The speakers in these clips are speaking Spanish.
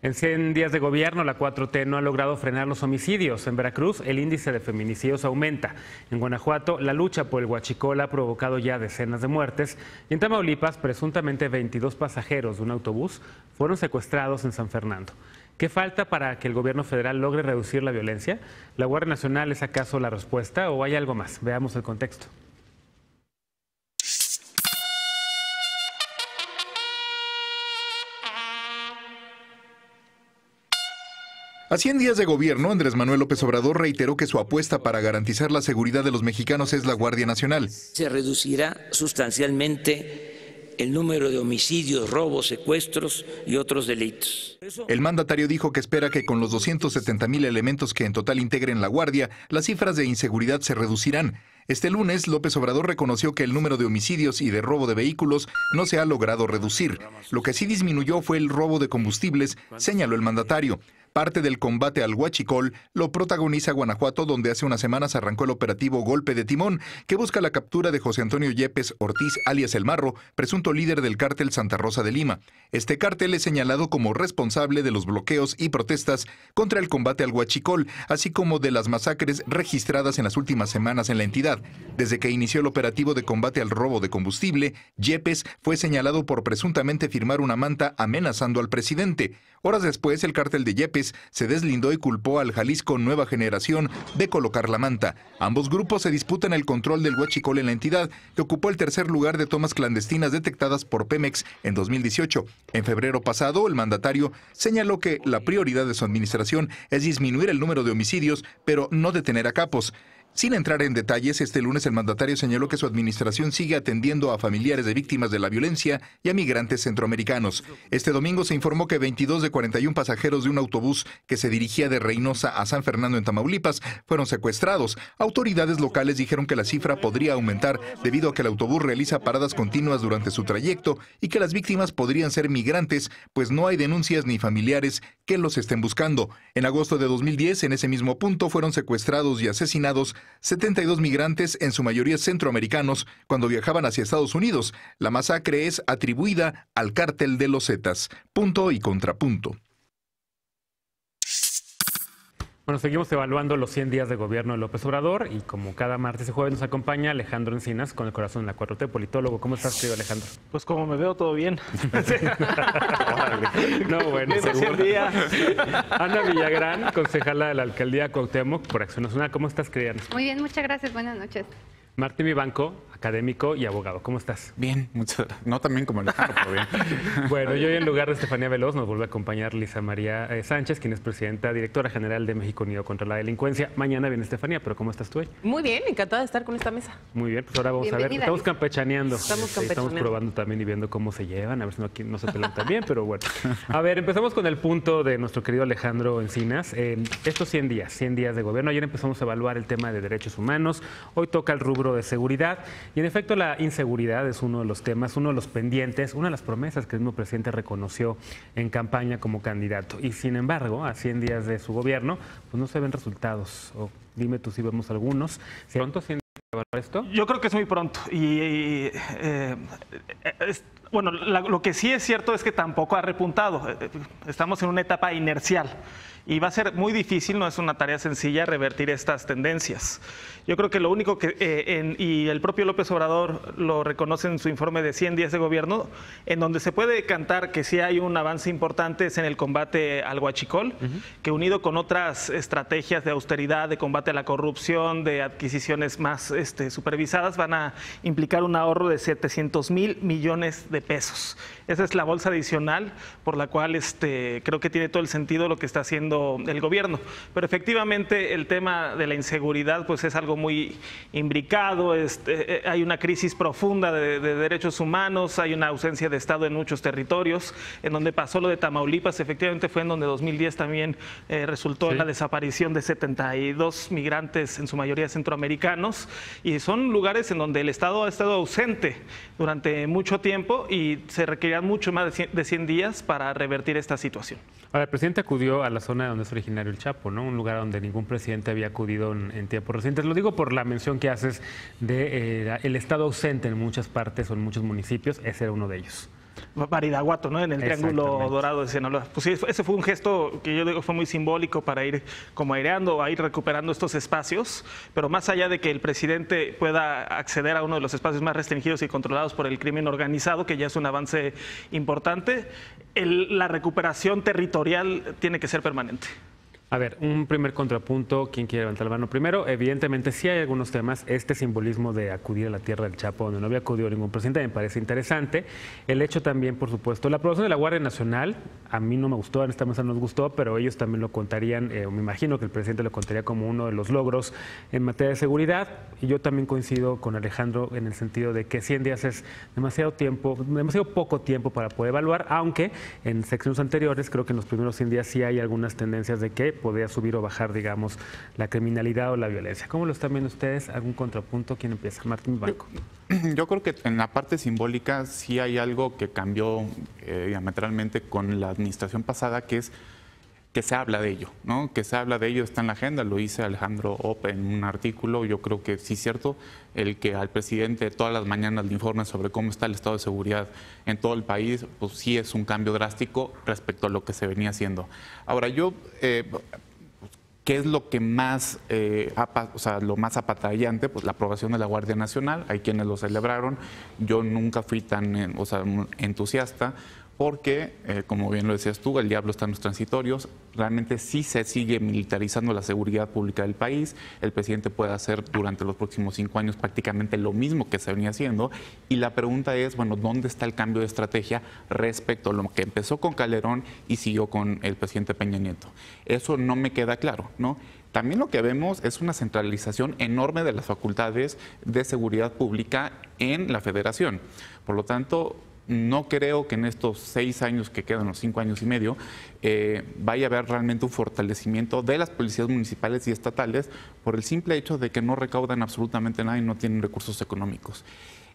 En 100 días de gobierno, la 4T no ha logrado frenar los homicidios. En Veracruz, el índice de feminicidios aumenta. En Guanajuato, la lucha por el huachicol ha provocado ya decenas de muertes. Y en Tamaulipas, presuntamente 22 pasajeros de un autobús fueron secuestrados en San Fernando. ¿Qué falta para que el gobierno federal logre reducir la violencia? ¿La Guardia Nacional es acaso la respuesta o hay algo más? Veamos el contexto. A 100 días de gobierno, Andrés Manuel López Obrador reiteró que su apuesta para garantizar la seguridad de los mexicanos es la Guardia Nacional. Se reducirá sustancialmente el número de homicidios, robos, secuestros y otros delitos. El mandatario dijo que espera que con los 270,000 elementos que en total integren la Guardia, las cifras de inseguridad se reducirán. Este lunes, López Obrador reconoció que el número de homicidios y de robo de vehículos no se ha logrado reducir. Lo que sí disminuyó fue el robo de combustibles, señaló el mandatario. Parte del combate al huachicol lo protagoniza Guanajuato, donde hace unas semanas arrancó el operativo Golpe de Timón, que busca la captura de José Antonio Yepes Ortiz, alias El Marro, presunto líder del cártel Santa Rosa de Lima. Este cártel es señalado como responsable de los bloqueos y protestas contra el combate al huachicol, así como de las masacres registradas en las últimas semanas en la entidad. Desde que inició el operativo de combate al robo de combustible, Yepes fue señalado por presuntamente firmar una manta amenazando al presidente. Horas después, el cártel de Yepes se deslindó y culpó al Jalisco Nueva Generación de colocar la manta. Ambos grupos se disputan el control del huachicol en la entidad, que ocupó el tercer lugar de tomas clandestinas detectadas por Pemex en 2018. En febrero pasado, el mandatario señaló que la prioridad de su administración es disminuir el número de homicidios, pero no detener a capos. Sin entrar en detalles, este lunes el mandatario señaló que su administración sigue atendiendo a familiares de víctimas de la violencia y a migrantes centroamericanos. Este domingo se informó que 22 de 41 pasajeros de un autobús que se dirigía de Reynosa a San Fernando en Tamaulipas fueron secuestrados. Autoridades locales dijeron que la cifra podría aumentar debido a que el autobús realiza paradas continuas durante su trayecto y que las víctimas podrían ser migrantes, pues no hay denuncias ni familiares que los estén buscando. En agosto de 2010, en ese mismo punto, fueron secuestrados y asesinados 72 migrantes, en su mayoría centroamericanos, cuando viajaban hacia Estados Unidos. La masacre es atribuida al cártel de los Zetas. Punto y contrapunto. Bueno, seguimos evaluando los 100 días de gobierno de López Obrador y como cada martes y jueves nos acompaña Alejandro Encinas con el corazón en la 4T, politólogo. ¿Cómo estás, querido Alejandro? Pues como me veo, todo bien. No, bueno, seguro. Ana Villagrán, concejala de la Alcaldía Cuauhtémoc por Acción Nacional. ¿Cómo estás, querida Ana? Muy bien, muchas gracias. Buenas noches. Martín Vivanco, académico y abogado. ¿Cómo estás? Bien, no tan bien como Alejandro, pero bien. Bueno, y hoy en lugar de Estefanía Veloz nos vuelve a acompañar Lisa María Sánchez, quien es presidenta, directora general de México Unido contra la Delincuencia. Mañana viene Estefanía, pero ¿cómo estás tú hoy? Muy bien, encantada de estar con esta mesa. Muy bien, pues ahora vamos a ver. Estamos campechaneando. Estamos probando también y viendo cómo se llevan, a ver si aquí no se pelan tan bien, pero bueno. A ver, empezamos con el punto de nuestro querido Alejandro Encinas. Estos 100 días de gobierno. Ayer empezamos a evaluar el tema de derechos humanos. Hoy toca el rubro de seguridad. Y en efecto, la inseguridad es uno de los temas, uno de los pendientes, una de las promesas que el mismo presidente reconoció en campaña como candidato. Y sin embargo, a 100 días de su gobierno, pues no se ven resultados. O dime tú si vemos algunos. ¿Pronto 100 días de evaluar esto? Yo creo que es muy pronto. Bueno, lo que sí es cierto es que tampoco ha repuntado. Estamos en una etapa inercial y va a ser muy difícil, no es una tarea sencilla, revertir estas tendencias. Yo creo que lo único que, y el propio López Obrador lo reconoce en su informe de 100 días de gobierno, en donde se puede cantar que sí hay un avance importante es en el combate al huachicol, que unido con otras estrategias de austeridad, de combate a la corrupción, de adquisiciones más supervisadas, van a implicar un ahorro de 700,000 millones de pesos. Esa es la bolsa adicional por la cual creo que tiene todo el sentido lo que está haciendo el gobierno. Pero efectivamente el tema de la inseguridad pues es algo muy imbricado, hay una crisis profunda de derechos humanos, hay una ausencia de Estado en muchos territorios, en donde pasó lo de Tamaulipas, efectivamente fue en donde 2010 también resultó en la desaparición de 72 migrantes, en su mayoría centroamericanos, y son lugares en donde el Estado ha estado ausente durante mucho tiempo y se requerirán mucho más de 100 días para revertir esta situación. Ahora, el presidente acudió a la zona donde es originario el Chapo, ¿no? Un lugar donde ningún presidente había acudido en tiempos recientes. Lo digo por la mención que haces de el Estado ausente en muchas partes o en muchos municipios. Ese era uno de ellos. Badiraguato, ¿no? En el Triángulo Dorado de Sinaloa. Pues sí, ese fue un gesto que yo digo fue muy simbólico para ir como aireando, a ir recuperando estos espacios, pero más allá de que el presidente pueda acceder a uno de los espacios más restringidos y controlados por el crimen organizado, que ya es un avance importante, la recuperación territorial tiene que ser permanente. A ver, un primer contrapunto, ¿quién quiere levantar la mano primero? Evidentemente sí hay algunos temas, este simbolismo de acudir a la tierra del Chapo, donde no había acudido ningún presidente, me parece interesante. El hecho también, por supuesto, la aprobación de la Guardia Nacional, a mí no me gustó, en esta mesa no nos gustó, pero ellos también lo contarían, me imagino que el presidente lo contaría como uno de los logros en materia de seguridad, y yo también coincido con Alejandro en el sentido de que 100 días es demasiado poco tiempo para poder evaluar, aunque en secciones anteriores creo que en los primeros 100 días sí hay algunas tendencias de que podría subir o bajar, digamos, la criminalidad o la violencia. ¿Cómo lo están viendo ustedes? ¿Algún contrapunto? ¿Quién empieza? Martín Banco. Yo creo que en la parte simbólica sí hay algo que cambió diametralmente con la administración pasada, que es que se habla de ello, ¿no? Que se habla de ello, está en la agenda, lo dice Alejandro Ope en un artículo. Yo creo que sí es cierto, el que al presidente todas las mañanas le informe sobre cómo está el estado de seguridad en todo el país, pues sí es un cambio drástico respecto a lo que se venía haciendo. Ahora, ¿qué es lo que más, lo más apatallante? Pues la aprobación de la Guardia Nacional. Hay quienes lo celebraron. Yo nunca fui tan entusiasta porque, como bien lo decías tú, el diablo está en los transitorios. Realmente sí se sigue militarizando la seguridad pública del país. El presidente puede hacer durante los próximos 5 años prácticamente lo mismo que se venía haciendo. Y la pregunta es, bueno, ¿dónde está el cambio de estrategia respecto a lo que empezó con Calderón y siguió con el presidente Peña Nieto? Eso no me queda claro, ¿no? También lo que vemos es una centralización enorme de las facultades de seguridad pública en la Federación. Por lo tanto, no creo que en estos 6 años que quedan, los 5 años y medio, vaya a haber realmente un fortalecimiento de las policías municipales y estatales por el simple hecho de que no recaudan absolutamente nada y no tienen recursos económicos.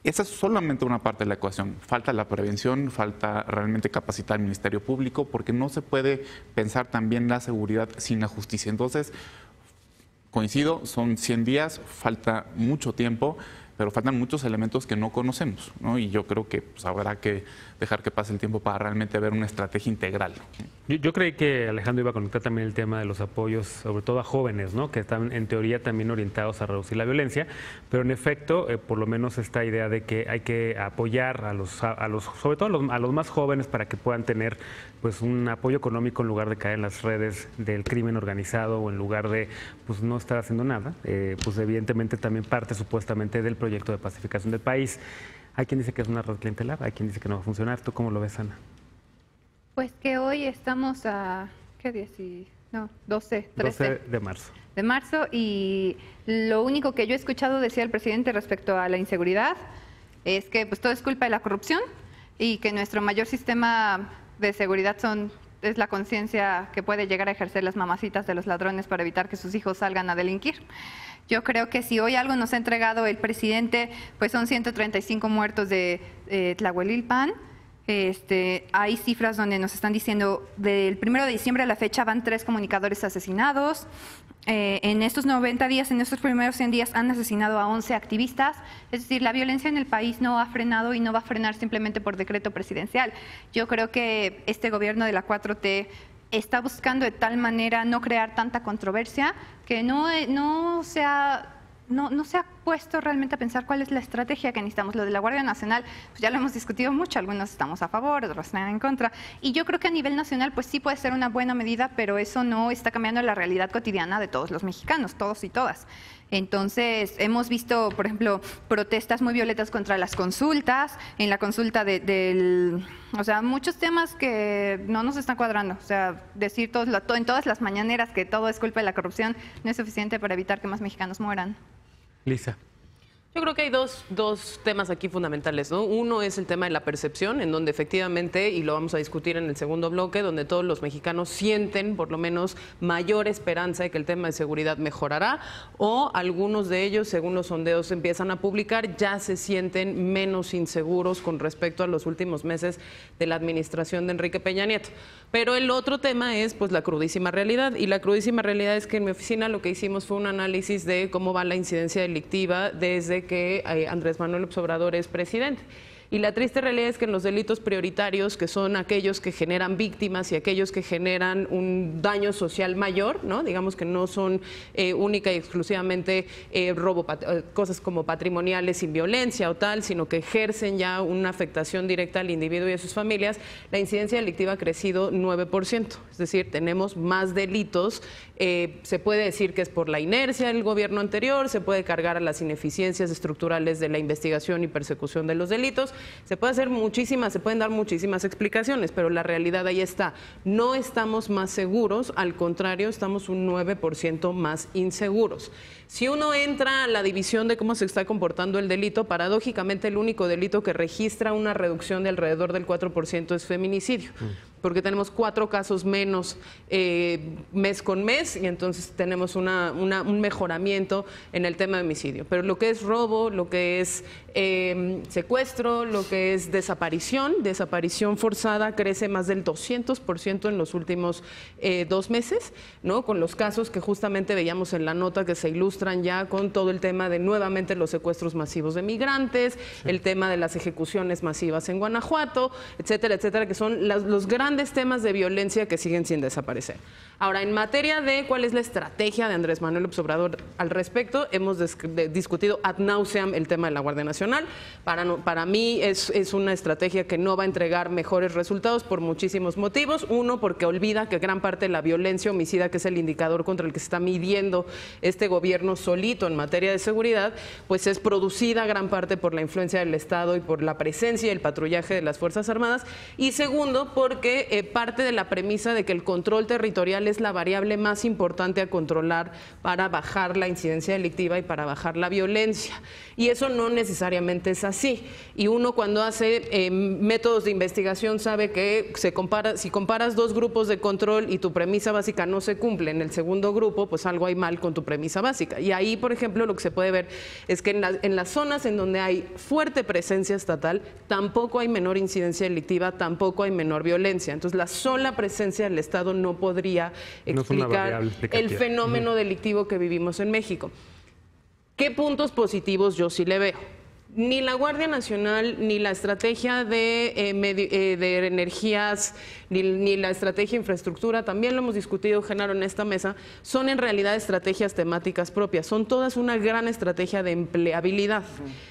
Esa es solamente una parte de la ecuación. Falta la prevención, falta realmente capacitar al Ministerio Público, porque no se puede pensar también la seguridad sin la justicia. Entonces, coincido, son 100 días, falta mucho tiempo, pero faltan muchos elementos que no conocemos, ¿no? Y yo creo que pues, habrá que dejar que pase el tiempo para realmente ver una estrategia integral. Yo creí que Alejandro iba a conectar también el tema de los apoyos, sobre todo a jóvenes, ¿no? Que están en teoría también orientados a reducir la violencia, pero en efecto, por lo menos esta idea de que hay que apoyar sobre todo a los más jóvenes para que puedan tener pues un apoyo económico en lugar de caer en las redes del crimen organizado o en lugar de pues no estar haciendo nada, pues evidentemente también parte supuestamente del proyecto de pacificación del país. Hay quien dice que es una red clientelar, hay quien dice que no va a funcionar. ¿Tú cómo lo ves, Ana? Pues que hoy estamos a, ¿qué día? 13 de marzo. De marzo, y lo único que yo he escuchado decía el presidente respecto a la inseguridad es que pues todo es culpa de la corrupción y que nuestro mayor sistema de seguridad es la conciencia que puede llegar a ejercer las mamacitas de los ladrones para evitar que sus hijos salgan a delinquir. Yo creo que si hoy algo nos ha entregado el presidente, pues son 135 muertos de Tlahuelilpan. Hay cifras donde nos están diciendo del 1 de diciembre a la fecha van 3 comunicadores asesinados. En estos 90 días, en estos primeros 100 días, han asesinado a 11 activistas. Es decir, la violencia en el país no ha frenado y no va a frenar simplemente por decreto presidencial. Yo creo que este gobierno de la 4T está buscando de tal manera no crear tanta controversia que no se ha puesto realmente a pensar cuál es la estrategia que necesitamos. Lo de la Guardia Nacional, pues ya lo hemos discutido mucho, algunos estamos a favor, otros están en contra, y yo creo que a nivel nacional pues sí puede ser una buena medida, pero eso no está cambiando la realidad cotidiana de todos los mexicanos, todos y todas. Entonces, hemos visto, por ejemplo, protestas muy violentas contra las consultas, en la consulta o sea, muchos temas que no nos están cuadrando. O sea, decir en todas las mañaneras que todo es culpa de la corrupción no es suficiente para evitar que más mexicanos mueran. Lisa. Yo creo que hay dos temas aquí fundamentales, ¿no? Uno es el tema de la percepción, en donde efectivamente, y lo vamos a discutir en el segundo bloque, donde todos los mexicanos sienten por lo menos mayor esperanza de que el tema de seguridad mejorará, o algunos de ellos, según los sondeos empiezan a publicar, ya se sienten menos inseguros con respecto a los últimos meses de la administración de Enrique Peña Nieto. Pero el otro tema es pues la crudísima realidad, y la crudísima realidad es que en mi oficina lo que hicimos fue un análisis de cómo va la incidencia delictiva desde que Andrés Manuel López Obrador es presidente. Y la triste realidad es que en los delitos prioritarios, que son aquellos que generan víctimas y aquellos que generan un daño social mayor, ¿no? Digamos que no son única y exclusivamente cosas como patrimoniales sin violencia o tal, sino que ejercen ya una afectación directa al individuo y a sus familias, la incidencia delictiva ha crecido 9%. Es decir, tenemos más delitos. Se puede decir que es por la inercia del gobierno anterior, se puede cargar a las ineficiencias estructurales de la investigación y persecución de los delitos, se pueden dar muchísimas explicaciones, pero la realidad ahí está. No estamos más seguros, al contrario, estamos un 9% más inseguros. Si uno entra a la división de cómo se está comportando el delito, paradójicamente el único delito que registra una reducción de alrededor del 4% es feminicidio, porque tenemos 4 casos menos mes con mes y entonces tenemos un mejoramiento en el tema de homicidio. Pero lo que es robo, lo que es secuestro, lo que es desaparición forzada crece más del 200% en los últimos 2 meses, ¿no? Con los casos que justamente veíamos en la nota que se ilustran ya con todo el tema de nuevamente los secuestros masivos de migrantes, el tema de las ejecuciones masivas en Guanajuato, etcétera, etcétera, que son los grandes temas de violencia que siguen sin desaparecer. Ahora, en materia de cuál es la estrategia de Andrés Manuel López Obrador al respecto, hemos discutido ad nauseam el tema de la Guardia Nacional. Para mí es una estrategia que no va a entregar mejores resultados por muchísimos motivos. Uno, porque olvida que gran parte de la violencia homicida, que es el indicador contra el que se está midiendo este gobierno solito en materia de seguridad, pues es producida gran parte por la influencia del Estado y por la presencia y el patrullaje de las Fuerzas Armadas. Y segundo, porque parte de la premisa de que el control territorial es la variable más importante a controlar para bajar la incidencia delictiva y para bajar la violencia. Y eso no necesariamente es así. Y uno, cuando hace métodos de investigación, sabe que si comparas 2 grupos de control y tu premisa básica no se cumple en el segundo grupo, pues algo hay mal con tu premisa básica. Y ahí, por ejemplo, lo que se puede ver es que en las zonas en donde hay fuerte presencia estatal, tampoco hay menor incidencia delictiva, tampoco hay menor violencia. Entonces, la sola presencia del Estado no podría explicar el fenómeno delictivo que vivimos en México. ¿Qué puntos positivos yo sí le veo? Ni la Guardia Nacional, ni la estrategia de energías, ni la estrategia de infraestructura, también lo hemos discutido, Genaro, en esta mesa, son en realidad estrategias temáticas propias, son todas una gran estrategia de empleabilidad.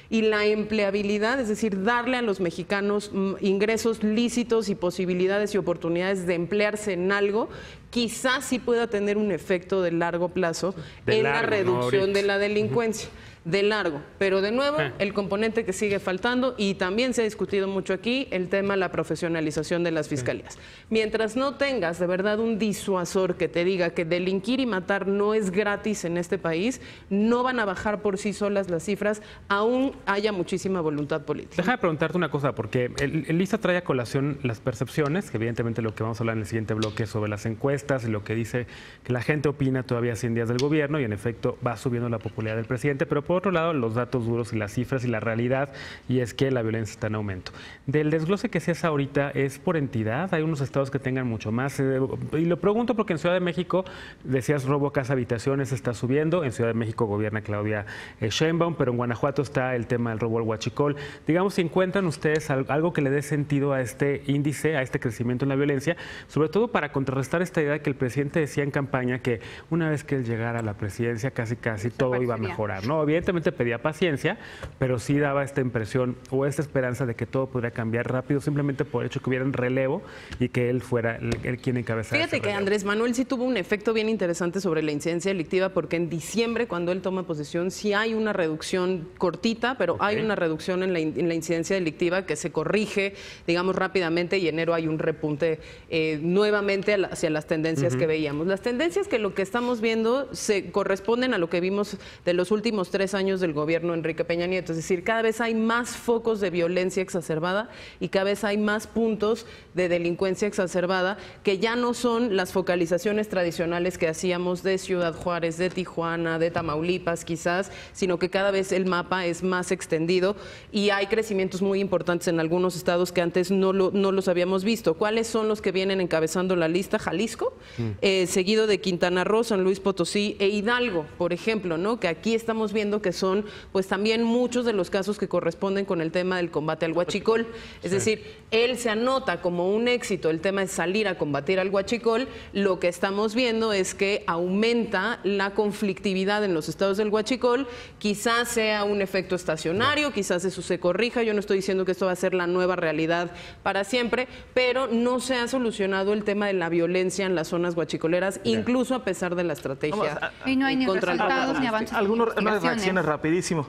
Y la empleabilidad, es decir, darle a los mexicanos ingresos lícitos y posibilidades y oportunidades de emplearse en algo, quizás sí pueda tener un efecto de largo plazo en la reducción de la delincuencia. De largo, pero de nuevo el componente que sigue faltando, y también se ha discutido mucho aquí, el tema de la profesionalización de las fiscalías. Mientras no tengas de verdad un disuasor que te diga que delinquir y matar no es gratis en este país, no van a bajar por sí solas las cifras, aún haya muchísima voluntad política. Déjame preguntarte una cosa, porque el lista trae a colación las percepciones, que evidentemente lo que vamos a hablar en el siguiente bloque es sobre las encuestas y lo que dice que la gente opina todavía 100 días del gobierno, y en efecto va subiendo la popularidad del presidente, pero por otro lado, los datos duros y las cifras y la realidad, y es que la violencia está en aumento. Del desglose que se hace ahorita, ¿es por entidad? ¿Hay unos estados que tengan mucho más? Y lo pregunto porque en Ciudad de México, decías, robo casa habitaciones está subiendo, en Ciudad de México gobierna Claudia Sheinbaum, pero en Guanajuato está el tema del robo al huachicol. Digamos, si encuentran ustedes algo que le dé sentido a este índice, a este crecimiento en la violencia, sobre todo para contrarrestar esta idea de que el presidente decía en campaña que una vez que él llegara a la presidencia, casi todo iba a mejorar, ¿no? Evidentemente pedía paciencia, pero sí daba esta impresión o esta esperanza de que todo podría cambiar rápido, simplemente por el hecho que hubiera un relevo y que él fuera el quien encabezara. Fíjate que Andrés Manuel sí tuvo un efecto bien interesante sobre la incidencia delictiva, porque en diciembre, cuando él toma posesión, sí hay una reducción cortita, pero hay una reducción en la incidencia delictiva que se corrige, digamos, rápidamente, y enero hay un repunte nuevamente hacia las tendencias que veíamos. Las tendencias que lo que estamos viendo se corresponden a lo que vimos de los últimos 3 años del gobierno Enrique Peña Nieto, es decir, cada vez hay más focos de violencia exacerbada y cada vez hay más puntos de delincuencia exacerbada, que ya no son las focalizaciones tradicionales que hacíamos de Ciudad Juárez, de Tijuana, de Tamaulipas quizás, sino que cada vez el mapa es más extendido y hay crecimientos muy importantes en algunos estados que antes no los habíamos visto. ¿Cuáles son los que vienen encabezando la lista? Jalisco, seguido de Quintana Roo, San Luis Potosí e Hidalgo, por ejemplo, ¿no? Que aquí estamos viendo entiendo que son pues también muchos de los casos que corresponden con el tema del combate al huachicol. Es decir, él se anota como un éxito el tema de salir a combatir al huachicol. Lo que estamos viendo es que aumenta la conflictividad en los estados del huachicol. Quizás sea un efecto estacionario, quizás eso se corrija. Yo no estoy diciendo que esto va a ser la nueva realidad para siempre, pero no se ha solucionado el tema de la violencia en las zonas huachicoleras, incluso a pesar de la estrategia. Y no hay ni contra resultados ni avances. Algunas reacciones rapidísimo.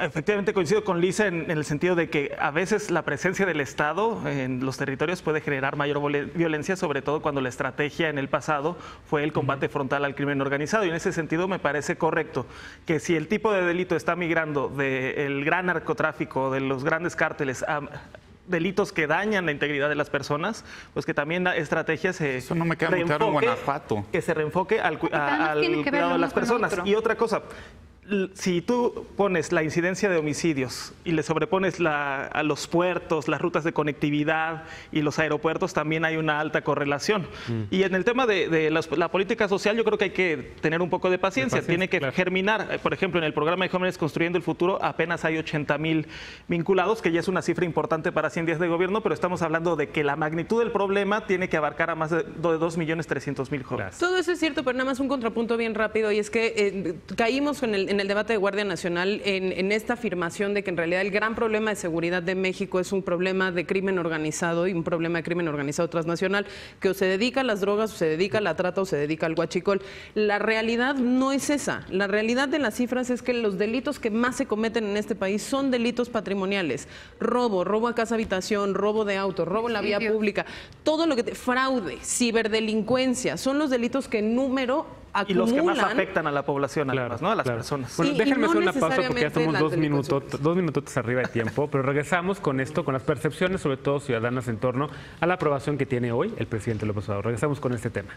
Efectivamente coincido con Lisa en el sentido de que a veces la presencia del Estado en los territorios puede generar mayor violencia, sobre todo cuando la estrategia en el pasado fue el combate frontal al crimen organizado. Y en ese sentido me parece correcto que si el tipo de delito está migrando del gran narcotráfico, de los grandes cárteles, a delitos que dañan la integridad de las personas, pues que también la estrategia se Eso no me queda muy claro en Guanajuato. Que se reenfoque al cuidado de las personas. Y otra cosa, si tú pones la incidencia de homicidios y le sobrepones a los puertos, las rutas de conectividad y los aeropuertos, también hay una alta correlación. Y en el tema de la política social, yo creo que hay que tener un poco de paciencia. Tiene que germinar. Por ejemplo, en el programa de Jóvenes Construyendo el Futuro apenas hay 80,000 vinculados, que ya es una cifra importante para 100 días de gobierno, pero estamos hablando de que la magnitud del problema tiene que abarcar a más de 2.300.000 jóvenes. Todo eso es cierto, pero nada más un contrapunto bien rápido, y es que caímos en el debate de Guardia Nacional en esta afirmación de que en realidad el gran problema de seguridad de México es un problema de crimen organizado y un problema de crimen organizado transnacional, que o se dedica a las drogas, o se dedica a la trata, o se dedica al huachicol. La realidad no es esa. La realidad de las cifras es que los delitos que más se cometen en este país son delitos patrimoniales. Robo a casa habitación, robo de auto, robo en la vía pública, todo lo que fraude, ciberdelincuencia, son los delitos que en número acumulan. Y los que más afectan a la población, además, ¿no? A las personas. Bueno, déjenme hacer una pausa porque ya estamos las 2 minutos arriba de tiempo, pero regresamos con esto, con las percepciones, sobre todo ciudadanas, en torno a la aprobación que tiene hoy el presidente López Obrador. Regresamos con este tema.